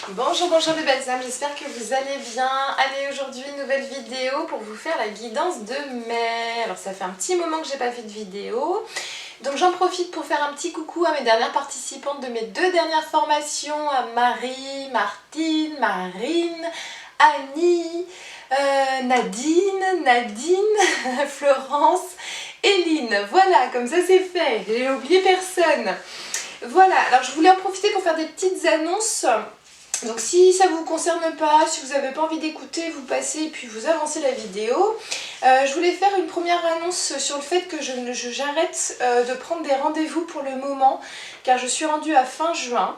Bonjour, bonjour les belles âmes, j'espère que vous allez bien. Allez, aujourd'hui, nouvelle vidéo pour vous faire la guidance de mai. Alors ça fait un petit moment que j'ai pas fait de vidéo. Donc j'en profite pour faire un petit coucou à mes dernières participantes de mes deux dernières formations, à Marie, Martine, Marine, Annie, Nadine, Florence, Eline. Voilà, comme ça c'est fait, j'ai oublié personne. Voilà, alors je voulais en profiter pour faire des petites annonces. Donc si ça ne vous concerne pas, si vous n'avez pas envie d'écouter, vous passez et puis vous avancez la vidéo. Je voulais faire une première annonce sur le fait que j'arrête de prendre des rendez-vous pour le moment, car je suis rendue à fin juin.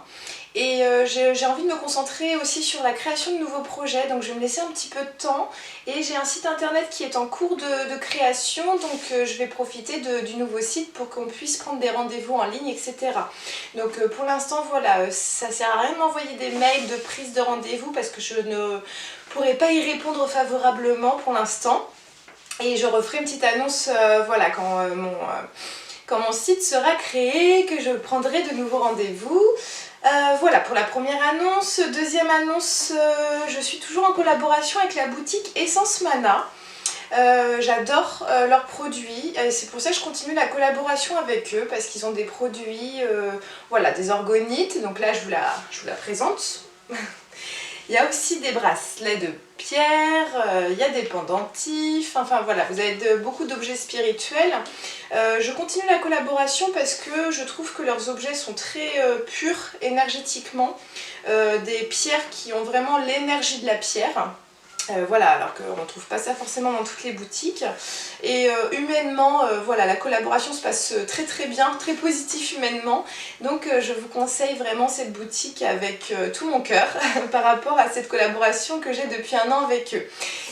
Et j'ai envie de me concentrer aussi sur la création de nouveaux projets, donc je vais me laisser un petit peu de temps. Et j'ai un site internet qui est en cours de création, donc je vais profiter du nouveau site pour qu'on puisse prendre des rendez-vous en ligne, etc. Donc pour l'instant, voilà, ça sert à rien de m'envoyer des mails de prise de rendez-vous parce que je ne pourrai pas y répondre favorablement pour l'instant. Et je referai une petite annonce, voilà, quand mon site sera créé, que je prendrai de nouveaux rendez-vous. Voilà pour la première annonce. Deuxième annonce, je suis toujours en collaboration avec la boutique Essence Mana. J'adore leurs produits et c'est pour ça que je continue la collaboration avec eux parce qu'ils ont des produits, voilà, des orgonites. Donc là je vous la présente. Il y a aussi des bracelets de pierre, il y a des pendentifs, enfin voilà, vous avez beaucoup d'objets spirituels. Je continue la collaboration parce que je trouve que leurs objets sont très purs énergétiquement, des pierres qui ont vraiment l'énergie de la pierre. Voilà, alors qu'on ne trouve pas ça forcément dans toutes les boutiques. Et humainement, voilà, la collaboration se passe très très bien, très positif humainement. Donc je vous conseille vraiment cette boutique avec tout mon cœur par rapport à cette collaboration que j'ai depuis un an avec eux.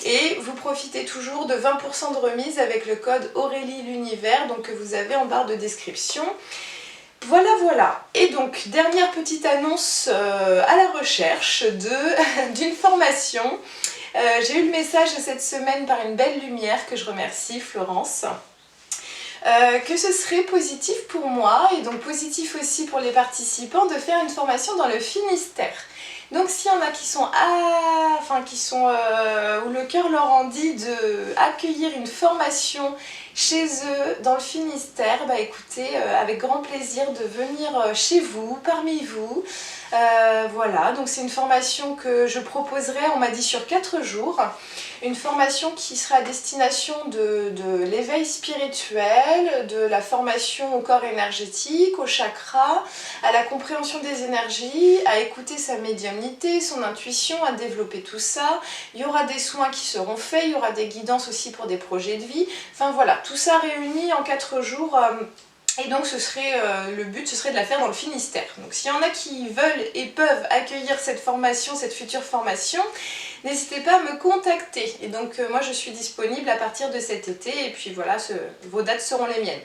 Et vous profitez toujours de 20% de remise avec le code Aurélie l'univers, donc que vous avez en barre de description. Voilà, voilà. Et donc, dernière petite annonce à la recherche d'une formation. J'ai eu le message de cette semaine par une belle lumière que je remercie, Florence, que ce serait positif pour moi et donc positif aussi pour les participants de faire une formation dans le Finistère. Donc s'il y en a qui sont, où le cœur leur en dit d'accueillir une formation chez eux dans le Finistère, bah écoutez, avec grand plaisir de venir chez vous, parmi vous. Voilà, donc c'est une formation que je proposerai, on m'a dit sur 4 jours. Une formation qui sera à destination de l'éveil spirituel, de la formation au corps énergétique, au chakra, à la compréhension des énergies, à écouter sa médiumnité, son intuition, à développer tout ça. Il y aura des soins qui seront faits, il y aura des guidances aussi pour des projets de vie. Enfin voilà, tout ça réuni en 4 jours. Et donc le but ce serait de la faire dans le Finistère. Donc s'il y en a qui veulent et peuvent accueillir cette formation, cette future formation, n'hésitez pas à me contacter. Et donc moi je suis disponible à partir de cet été et puis voilà, vos dates seront les miennes.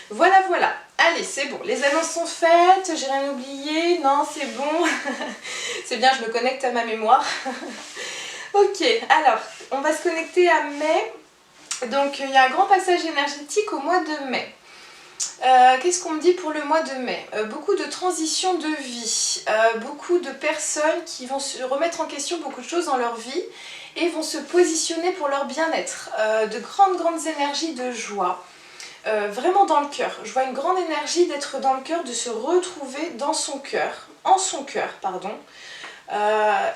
Voilà, voilà. Allez, c'est bon. Les annonces sont faites, j'ai rien oublié. Non, c'est bon. C'est bien, je me connecte à ma mémoire. Ok, alors, on va se connecter à mai. Donc il y a un grand passage énergétique au mois de mai. Qu'est-ce qu'on me dit pour le mois de mai? Beaucoup de transitions de vie, beaucoup de personnes qui vont se remettre en question beaucoup de choses dans leur vie et vont se positionner pour leur bien-être. De grandes énergies de joie, vraiment dans le cœur. Je vois une grande énergie d'être dans le cœur, de se retrouver dans son cœur, en son cœur, pardon.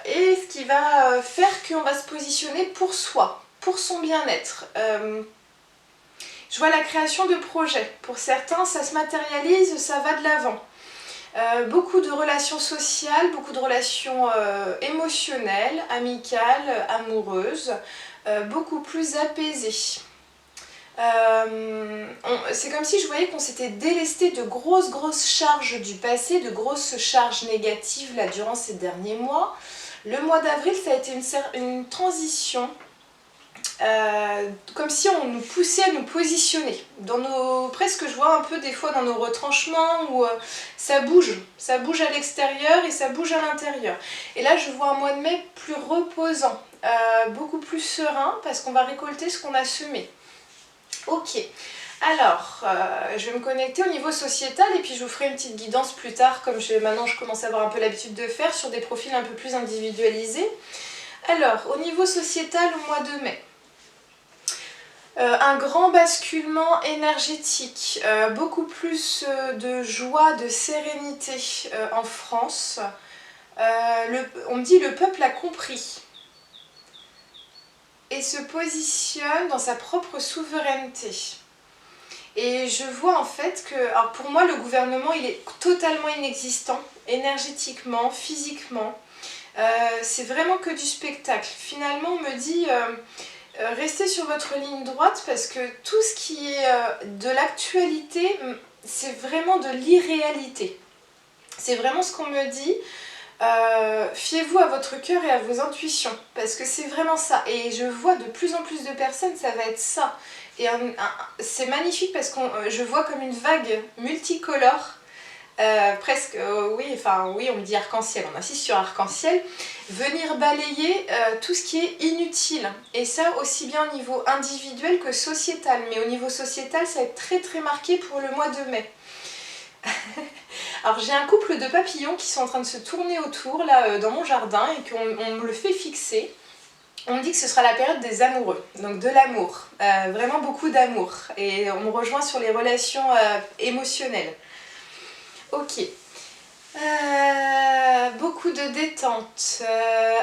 Et ce qui va faire qu'on va se positionner pour soi, pour son bien-être. Je vois la création de projets. Pour certains, ça se matérialise, ça va de l'avant. Beaucoup de relations sociales, beaucoup de relations émotionnelles, amicales, amoureuses, beaucoup plus apaisées. C'est comme si je voyais qu'on s'était délesté de grosses charges du passé, de grosses charges négatives là, durant ces derniers mois. Le mois d'avril, ça a été une transition. Comme si on nous poussait à nous positionner presque je vois un peu des fois dans nos retranchements où ça bouge à l'extérieur et ça bouge à l'intérieur. Et là je vois un mois de mai plus reposant, beaucoup plus serein parce qu'on va récolter ce qu'on a semé. Ok, Alors, je vais me connecter au niveau sociétal et puis je vous ferai une petite guidance plus tard, comme maintenant je commence à avoir un peu l'habitude de faire, sur des profils un peu plus individualisés. Alors, au niveau sociétal, au mois de mai, un grand basculement énergétique, beaucoup plus de joie, de sérénité en France. On me dit le peuple a compris et se positionne dans sa propre souveraineté. Et je vois en fait que, alors pour moi le gouvernement il est totalement inexistant, énergétiquement, physiquement. C'est vraiment que du spectacle. Finalement on me dit restez sur votre ligne droite parce que tout ce qui est de l'actualité, c'est vraiment de l'irréalité. C'est vraiment ce qu'on me dit. Fiez-vous à votre cœur et à vos intuitions parce que c'est vraiment ça et je vois de plus en plus de personnes ça va être ça et c'est magnifique parce que je vois comme une vague multicolore presque oui on me dit arc-en-ciel, on insiste sur arc-en-ciel, venir balayer tout ce qui est inutile et ça aussi bien au niveau individuel que sociétal, mais au niveau sociétal ça va être très très marqué pour le mois de mai. Alors j'ai un couple de papillons qui sont en train de se tourner autour là dans mon jardin et qu'on me le fait fixer. On me dit que ce sera la période des amoureux, donc de l'amour, vraiment beaucoup d'amour. Et on me rejoint sur les relations émotionnelles. Ok. Beaucoup de détente.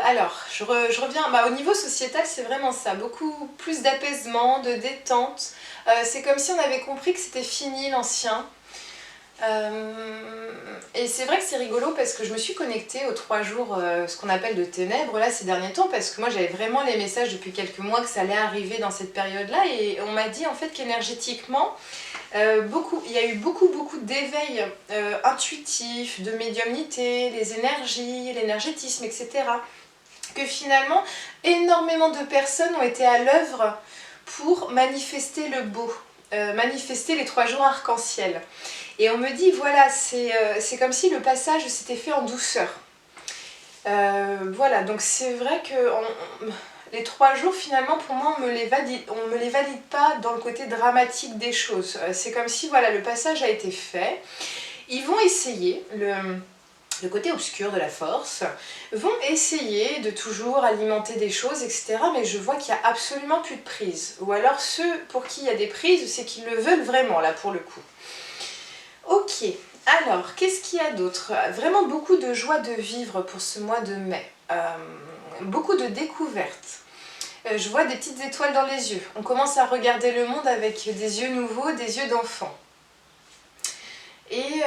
Alors, je reviens. Au niveau sociétal, c'est vraiment ça. Beaucoup plus d'apaisement, de détente. C'est comme si on avait compris que c'était fini l'ancien. Et c'est vrai que c'est rigolo parce que je me suis connectée aux 3 jours, ce qu'on appelle de ténèbres là ces derniers temps, parce que moi j'avais vraiment les messages depuis quelques mois que ça allait arriver dans cette période là et on m'a dit en fait qu'énergétiquement il y a eu beaucoup d'éveil intuitif, de médiumnité, les énergies, l'énergétisme, etc. Que finalement énormément de personnes ont été à l'œuvre pour manifester le beau, manifester les 3 jours arc-en-ciel. Et on me dit, voilà, c'est comme si le passage s'était fait en douceur. Voilà, donc c'est vrai que les 3 jours, finalement, pour moi, on me les valide pas dans le côté dramatique des choses. C'est comme si, voilà, le passage a été fait. Ils vont essayer, le côté obscur de la force, vont essayer de toujours alimenter des choses, etc. Mais je vois qu'il n'y a absolument plus de prise. Ou alors ceux pour qui il y a des prises, c'est qu'ils le veulent vraiment, là, pour le coup. Ok, alors, qu'est-ce qu'il y a d'autre? Vraiment beaucoup de joie de vivre pour ce mois de mai. Beaucoup de découvertes. Je vois des petites étoiles dans les yeux. On commence à regarder le monde avec des yeux nouveaux, des yeux d'enfant. Et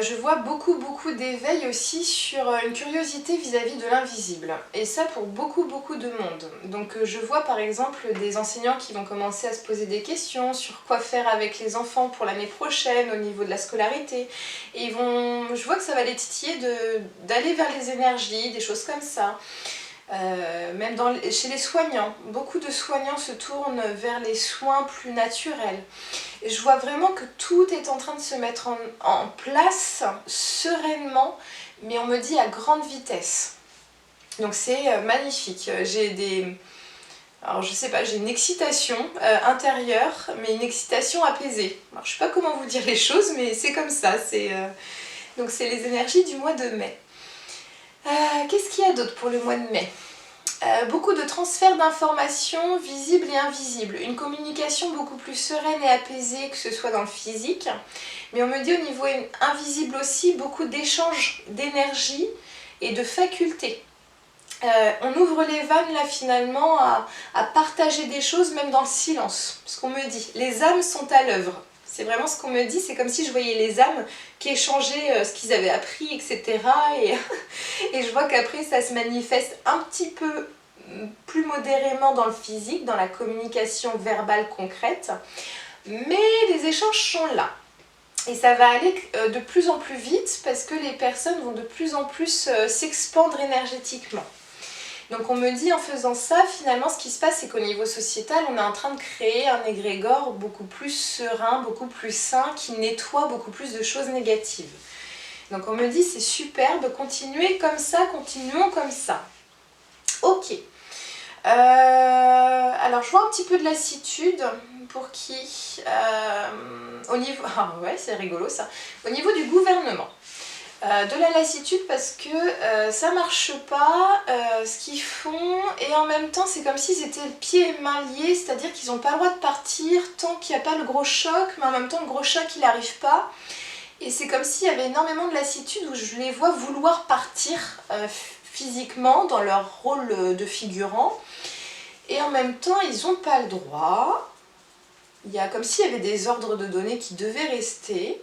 je vois beaucoup d'éveil aussi sur une curiosité vis-à-vis de l'invisible. Et ça pour beaucoup de monde. Donc je vois par exemple des enseignants qui vont commencer à se poser des questions sur quoi faire avec les enfants pour l'année prochaine au niveau de la scolarité. Et je vois que ça va les titiller d'aller vers les énergies, des choses comme ça. Même chez les soignants, beaucoup de soignants se tournent vers les soins plus naturels. Et je vois vraiment que tout est en train de se mettre en place sereinement, mais on me dit à grande vitesse. Donc c'est magnifique. Alors je sais pas, j'ai une excitation intérieure, mais une excitation apaisée. Alors je sais pas comment vous dire les choses, mais c'est comme ça. Donc c'est les énergies du mois de mai. Qu'est-ce qu'il y a d'autre pour le mois de mai? Beaucoup de transferts d'informations visibles et invisibles, une communication beaucoup plus sereine et apaisée que ce soit dans le physique, mais on me dit au niveau invisible aussi beaucoup d'échanges d'énergie et de facultés. On ouvre les vannes là finalement à partager des choses même dans le silence, ce qu'on me dit, les âmes sont à l'œuvre. C'est vraiment ce qu'on me dit, c'est comme si je voyais les âmes qui échangeaient ce qu'ils avaient appris, etc. Et je vois qu'après ça se manifeste un petit peu plus modérément dans le physique, dans la communication verbale concrète. Mais les échanges sont là. Et ça va aller de plus en plus vite parce que les personnes vont de plus en plus s'expandre énergétiquement. Donc on me dit en faisant ça, finalement ce qui se passe c'est qu'au niveau sociétal, on est en train de créer un égrégore beaucoup plus serein, beaucoup plus sain, qui nettoie beaucoup plus de choses négatives. Donc on me dit c'est superbe, continuez comme ça, continuons comme ça. Ok. Alors je vois un petit peu de lassitude pour qui au niveau... Ah ouais, c'est rigolo ça. Au niveau du gouvernement. De la lassitude parce que ça marche pas ce qu'ils font et en même temps c'est comme s'ils étaient le pied et main liés, c'est-à-dire qu'ils n'ont pas le droit de partir tant qu'il n'y a pas le gros choc, mais en même temps le gros choc il n'arrive pas. Et c'est comme s'il y avait énormément de lassitude où je les vois vouloir partir physiquement dans leur rôle de figurant. Et en même temps, ils n'ont pas le droit. Il y a comme s'il y avait des ordres de données qui devaient rester.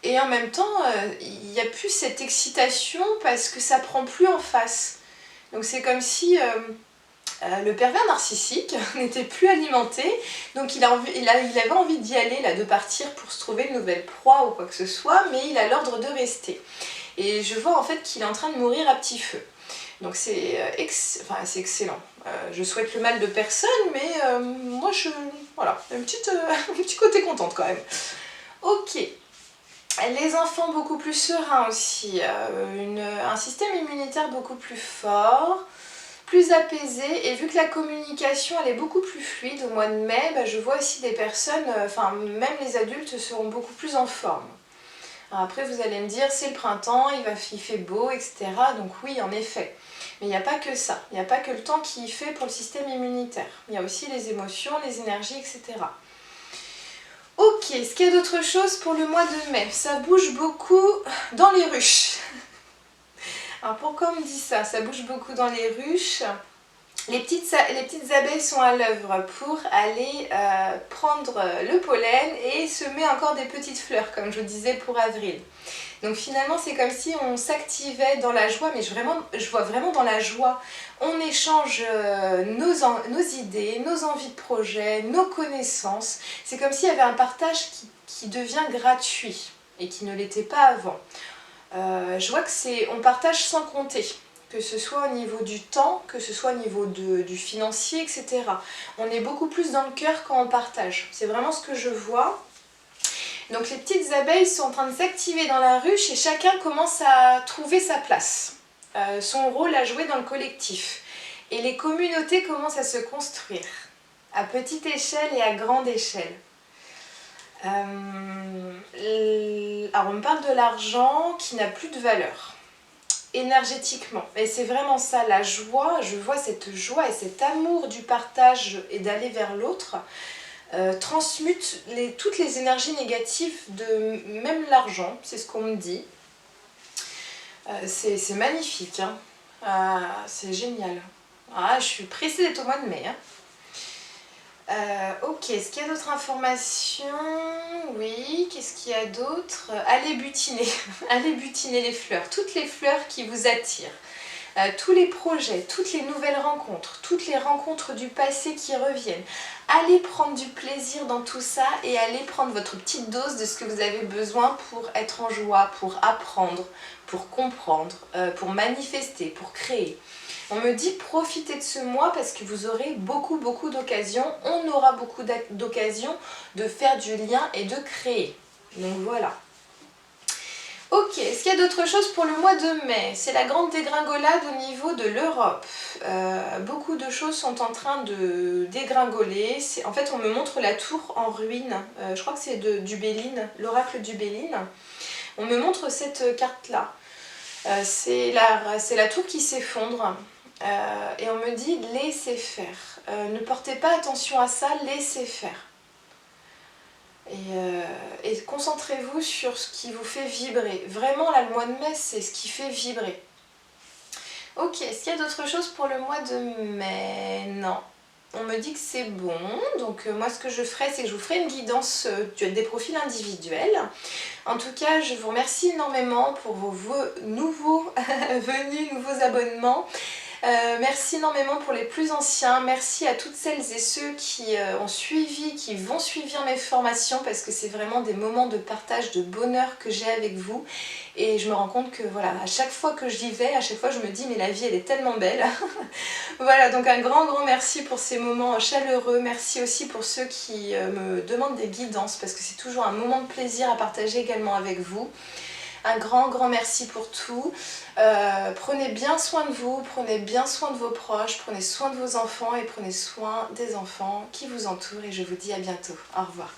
Et en même temps, il n'y a plus cette excitation parce que ça prend plus en face. Donc c'est comme si le pervers narcissique n'était plus alimenté, donc il avait envie d'y aller, là, de partir pour se trouver une nouvelle proie ou quoi que ce soit, mais il a l'ordre de rester. Et je vois en fait qu'il est en train de mourir à petit feu. Donc c'est excellent. Je souhaite le mal de personne, mais moi voilà, un petit côté contente quand même. Ok. Les enfants beaucoup plus sereins aussi, un système immunitaire beaucoup plus fort, plus apaisé, et vu que la communication elle est beaucoup plus fluide au mois de mai, je vois aussi des personnes, même les adultes seront beaucoup plus en forme. Alors après vous allez me dire c'est le printemps, il fait beau, etc. Donc oui en effet, mais il n'y a pas que ça, il n'y a pas que le temps qui fait pour le système immunitaire, il y a aussi les émotions, les énergies, etc. Ok, est-ce qu'il y a d'autres choses pour le mois de mai? Ça bouge beaucoup dans les ruches. Alors pourquoi on me dit ça? Ça bouge beaucoup dans les ruches. Les petites abeilles sont à l'œuvre pour aller prendre le pollen et semer encore des petites fleurs, comme je vous disais pour avril. Donc finalement c'est comme si on s'activait dans la joie, mais je vois vraiment dans la joie. On échange nos idées, nos envies de projet, nos connaissances. C'est comme s'il y avait un partage qui devient gratuit et qui ne l'était pas avant. Je vois que on partage sans compter, que ce soit au niveau du temps, que ce soit au niveau du financier, etc. On est beaucoup plus dans le cœur quand on partage. C'est vraiment ce que je vois. Donc les petites abeilles sont en train de s'activer dans la ruche et chacun commence à trouver sa place, son rôle à jouer dans le collectif. Et les communautés commencent à se construire, à petite échelle et à grande échelle. Alors on me parle de l'argent qui n'a plus de valeur, énergétiquement. Et c'est vraiment ça, la joie, je vois cette joie et cet amour du partage et d'aller vers l'autre. Transmute toutes les énergies négatives de même l'argent, c'est ce qu'on me dit. C'est magnifique, hein. C'est génial. Je suis pressée d'être au mois de mai. Ok, est-ce qu'il y a d'autres informations? Oui, qu'est-ce qu'il y a d'autre? Allez butiner, allez butiner les fleurs, toutes les fleurs qui vous attirent. Tous les projets, toutes les nouvelles rencontres, toutes les rencontres du passé qui reviennent. Allez prendre du plaisir dans tout ça et allez prendre votre petite dose de ce que vous avez besoin pour être en joie, pour apprendre, pour comprendre, pour manifester, pour créer. On me dit profitez de ce mois parce que vous aurez beaucoup d'occasions, on aura beaucoup d'occasions de faire du lien et de créer. Donc voilà. Ok, est-ce qu'il y a d'autres choses pour le mois de mai? C'est la grande dégringolade au niveau de l'Europe. Beaucoup de choses sont en train de dégringoler. En fait, on me montre la tour en ruine. Je crois que c'est du Béline, l'oracle du Béline. On me montre cette carte-là. C'est la tour qui s'effondre. Et on me dit laissez faire. Ne portez pas attention à ça, laissez faire. Et concentrez-vous sur ce qui vous fait vibrer. Vraiment, là, le mois de mai, c'est ce qui fait vibrer. Ok, est-ce qu'il y a d'autres choses pour le mois de mai? Non. On me dit que c'est bon. Donc moi, ce que je ferai, c'est que je vous ferai une guidance des profils individuels. En tout cas, je vous remercie énormément pour vos nouveaux venus, nouveaux abonnements. Merci énormément pour les plus anciens, merci à toutes celles et ceux qui ont suivi, qui vont suivre mes formations parce que c'est vraiment des moments de partage, de bonheur que j'ai avec vous et je me rends compte que voilà, à chaque fois que j'y vais, à chaque fois je me dis mais la vie elle est tellement belle. Voilà, donc un grand merci pour ces moments chaleureux, merci aussi pour ceux qui me demandent des guidances parce que c'est toujours un moment de plaisir à partager également avec vous. Un grand merci pour tout. Prenez bien soin de vous, prenez bien soin de vos proches, prenez soin de vos enfants et prenez soin des enfants qui vous entourent et je vous dis à bientôt. Au revoir.